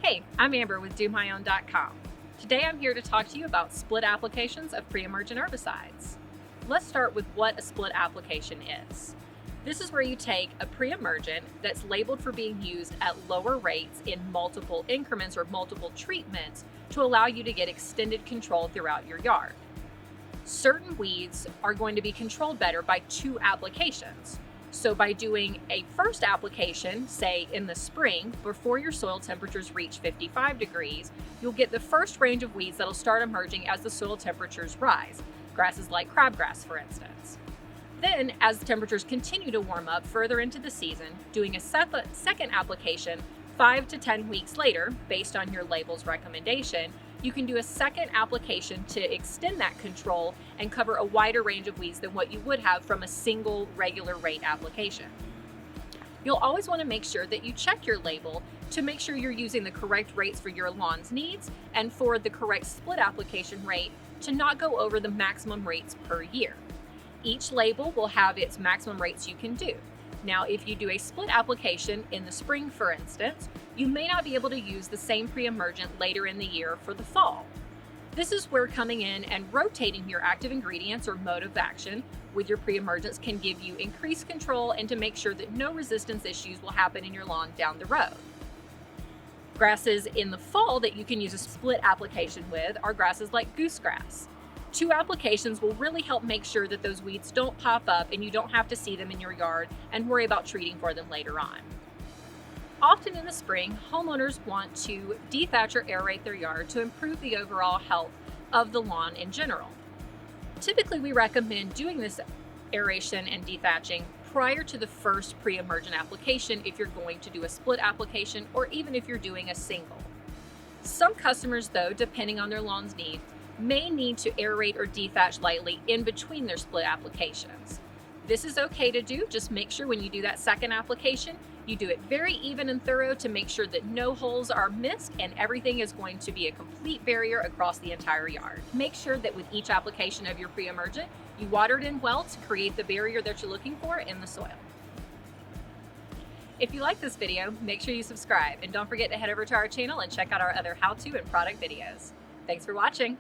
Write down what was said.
Hey, I'm Amber with DoMyOwn.com. Today I'm here to talk to you about split applications of pre-emergent herbicides. Let's start with what a split application is. This is where you take a pre-emergent that's labeled for being used at lower rates in multiple increments or multiple treatments to allow you to get extended control throughout your yard. Certain weeds are going to be controlled better by 2 applications. So by doing a first application, say in the spring, before your soil temperatures reach 55 degrees, you'll get the first range of weeds that'll start emerging as the soil temperatures rise. Grasses like crabgrass, for instance. Then, as the temperatures continue to warm up further into the season, doing a second application 5 to 10 weeks later, based on your label's recommendation, you can do a second application to extend that control and cover a wider range of weeds than what you would have from a single regular rate application. You'll always want to make sure that you check your label to make sure you're using the correct rates for your lawn's needs and for the correct split application rate to not go over the maximum rates per year. Each label will have its maximum rates you can do. Now, if you do a split application in the spring, for instance, you may not be able to use the same pre-emergent later in the year for the fall. This is where coming in and rotating your active ingredients or mode of action with your pre-emergents can give you increased control and to make sure that no resistance issues will happen in your lawn down the road. Grasses in the fall that you can use a split application with are grasses like goosegrass. 2 applications will really help make sure that those weeds don't pop up and you don't have to see them in your yard and worry about treating for them later on. Often in the spring, homeowners want to dethatch or aerate their yard to improve the overall health of the lawn in general. Typically, we recommend doing this aeration and dethatching prior to the first pre-emergent application if you're going to do a split application or even if you're doing a single. Some customers, though, depending on their lawn's need, may need to aerate or dethatch lightly in between their split applications. This is okay to do, just make sure when you do that second application, you do it very even and thorough to make sure that no holes are missed and everything is going to be a complete barrier across the entire yard. Make sure that with each application of your pre-emergent, you water it in well to create the barrier that you're looking for in the soil. If you like this video, make sure you subscribe and don't forget to head over to our channel and check out our other how-to and product videos. Thanks for watching.